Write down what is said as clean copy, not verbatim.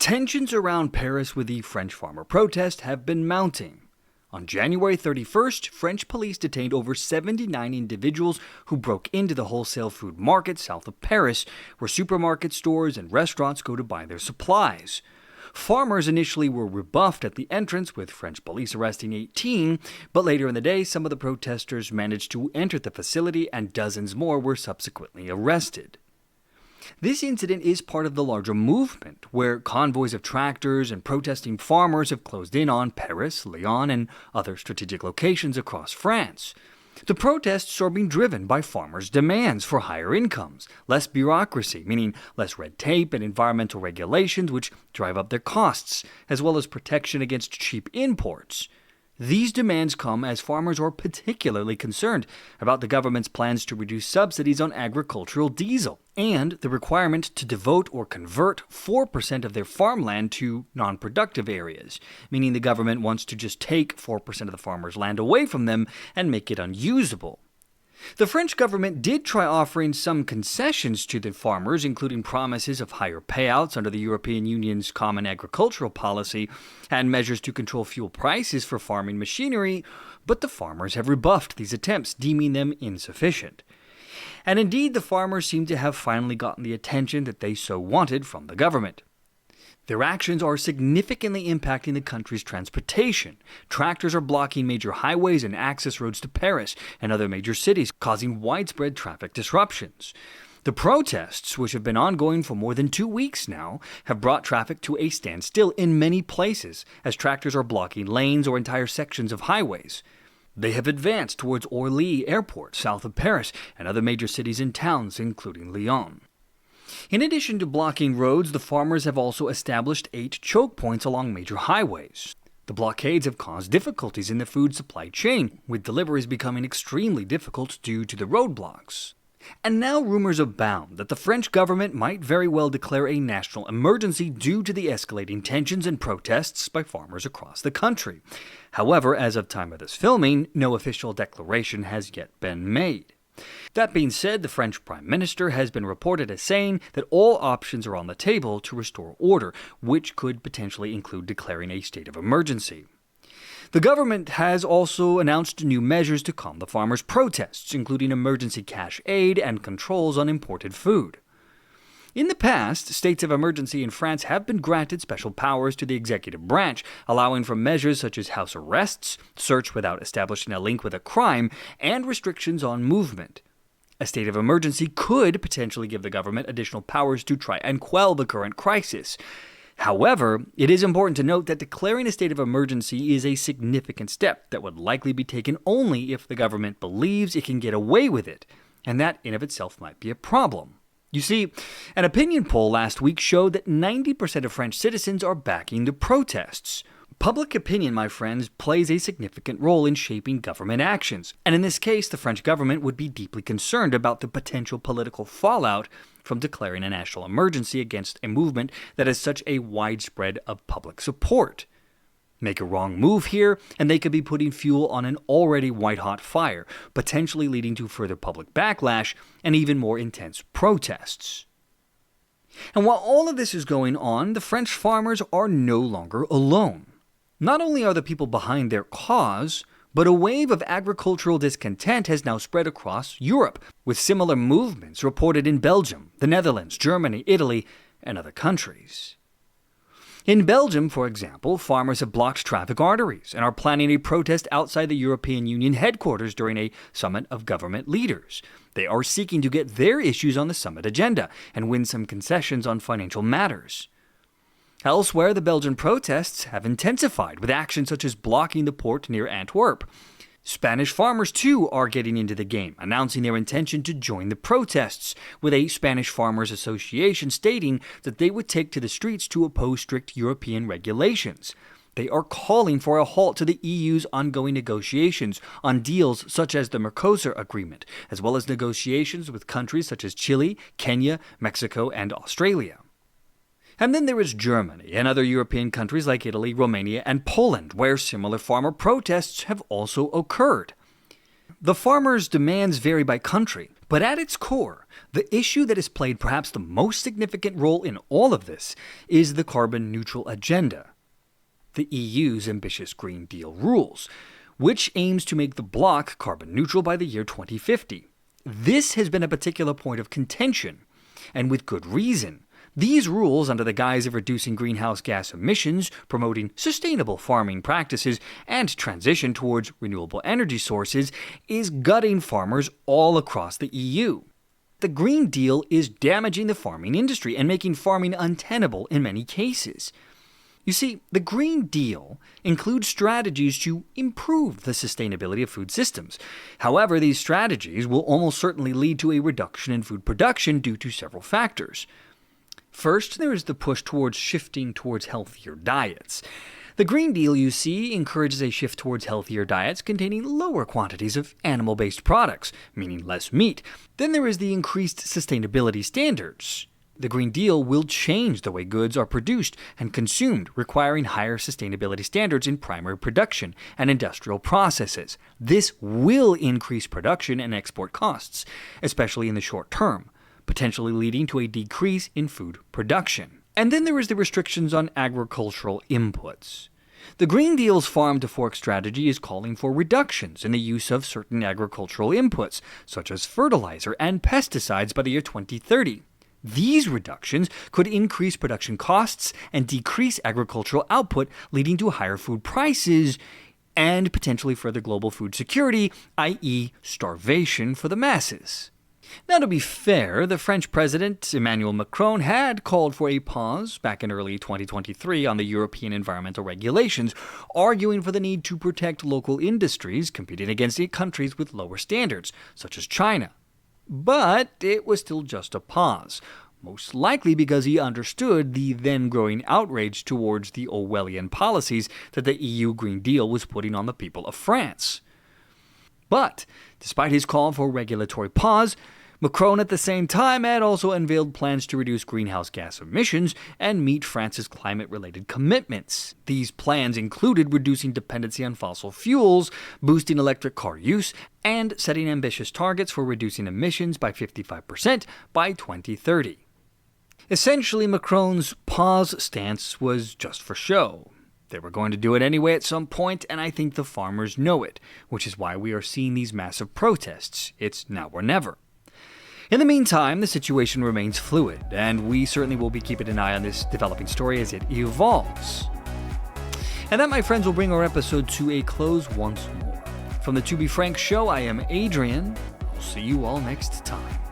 Tensions around Paris with the French farmer protest have been mounting. On January 31st, French police detained over 79 individuals who broke into the wholesale food market south of Paris, where supermarket stores and restaurants go to buy their supplies. Farmers initially were rebuffed at the entrance, with French police arresting 18, but later in the day, some of the protesters managed to enter the facility and dozens more were subsequently arrested. This incident is part of the larger movement, where convoys of tractors and protesting farmers have closed in on Paris, Lyon, and other strategic locations across France. The protests are being driven by farmers' demands for higher incomes, less bureaucracy, meaning less red tape and environmental regulations which drive up their costs, as well as protection against cheap imports. These demands come as farmers are particularly concerned about the government's plans to reduce subsidies on agricultural diesel and the requirement to devote or convert 4% of their farmland to non-productive areas, meaning the government wants to just take 4% of the farmers' land away from them and make it unusable. The French government did try offering some concessions to the farmers, including promises of higher payouts under the European Union's Common Agricultural Policy and measures to control fuel prices for farming machinery, but the farmers have rebuffed these attempts, deeming them insufficient. And indeed, the farmers seem to have finally gotten the attention that they so wanted from the government. Their actions are significantly impacting the country's transportation. Tractors are blocking major highways and access roads to Paris and other major cities, causing widespread traffic disruptions. The protests, which have been ongoing for more than 2 weeks now, have brought traffic to a standstill in many places, as tractors are blocking lanes or entire sections of highways. They have advanced towards Orly Airport, south of Paris, and other major cities and towns, including Lyon. In addition to blocking roads, the farmers have also established 8 choke points along major highways. The blockades have caused difficulties in the food supply chain, with deliveries becoming extremely difficult due to the roadblocks. And now rumors abound that the French government might very well declare a national emergency due to the escalating tensions and protests by farmers across the country. However, as of time of this filming, no official declaration has yet been made. That being said, the French Prime Minister has been reported as saying that all options are on the table to restore order, which could potentially include declaring a state of emergency. The government has also announced new measures to calm the farmers' protests, including emergency cash aid and controls on imported food. In the past, states of emergency in France have been granted special powers to the executive branch, allowing for measures such as house arrests, search without establishing a link with a crime, and restrictions on movement. A state of emergency could potentially give the government additional powers to try and quell the current crisis. However, it is important to note that declaring a state of emergency is a significant step that would likely be taken only if the government believes it can get away with it, and that in of itself might be a problem. You see, an opinion poll last week showed that 90% of French citizens are backing the protests. Public opinion, my friends, plays a significant role in shaping government actions, and in this case, the French government would be deeply concerned about the potential political fallout from declaring a national emergency against a movement that has such a widespread of public support. Make a wrong move here, and they could be putting fuel on an already white-hot fire, potentially leading to further public backlash and even more intense protests. And while all of this is going on, the French farmers are no longer alone. Not only are the people behind their cause, but a wave of agricultural discontent has now spread across Europe, with similar movements reported in Belgium, the Netherlands, Germany, Italy, and other countries. In Belgium, for example, farmers have blocked traffic arteries and are planning a protest outside the European Union headquarters during a summit of government leaders. They are seeking to get their issues on the summit agenda and win some concessions on financial matters. Elsewhere, the Belgian protests have intensified, with actions such as blocking the port near Antwerp. Spanish farmers, too, are getting into the game, announcing their intention to join the protests, with a Spanish Farmers Association stating that they would take to the streets to oppose strict European regulations. They are calling for a halt to the EU's ongoing negotiations on deals such as the Mercosur Agreement, as well as negotiations with countries such as Chile, Kenya, Mexico, and Australia. And then there is Germany and other European countries like Italy, Romania, and Poland, where similar farmer protests have also occurred. The farmers' demands vary by country, but But at its core, the issue that has played perhaps the most significant role in all of this is the carbon neutral agenda, the EU's ambitious Green Deal rules, which aims to make the bloc carbon neutral by the year 2050. This has been a particular point of contention, and with good reason. These rules, under the guise of reducing greenhouse gas emissions, promoting sustainable farming practices, and transition towards renewable energy sources, is gutting farmers all across the EU. The Green Deal is damaging the farming industry and making farming untenable in many cases. You see, the Green Deal includes strategies to improve the sustainability of food systems. However, these strategies will almost certainly lead to a reduction in food production due to several factors. First, there is the push towards shifting towards healthier diets. The Green Deal, you see, encourages a shift towards healthier diets containing lower quantities of animal-based products, meaning less meat. Then there is the increased sustainability standards. The Green Deal will change the way goods are produced and consumed, requiring higher sustainability standards in primary production and industrial processes. This will increase production and export costs, especially in the short term, potentially leading to a decrease in food production. And then there is the restrictions on agricultural inputs. The Green Deal's farm-to-fork strategy is calling for reductions in the use of certain agricultural inputs, such as fertilizer and pesticides, by the year 2030. These reductions could increase production costs and decrease agricultural output, leading to higher food prices and potentially further global food security, i.e. starvation for the masses. Now, to be fair, the French president, Emmanuel Macron, had called for a pause back in early 2023 on the European environmental regulations, arguing for the need to protect local industries competing against countries with lower standards, such as China. But it was still just a pause, most likely because he understood the then-growing outrage towards the Orwellian policies that the EU Green Deal was putting on the people of France. But, despite his call for a regulatory pause, Macron at the same time had also unveiled plans to reduce greenhouse gas emissions and meet France's climate-related commitments. These plans included reducing dependency on fossil fuels, boosting electric car use, and setting ambitious targets for reducing emissions by 55% by 2030. Essentially, Macron's pause stance was just for show. They were going to do it anyway at some point, and I think the farmers know it, which is why we are seeing these massive protests. It's now or never. In the meantime, the situation remains fluid, and we certainly will be keeping an eye on this developing story as it evolves. And that, my friends, will bring our episode to a close once more. From the To Be Frank show, I am Adrian. I'll see you all next time.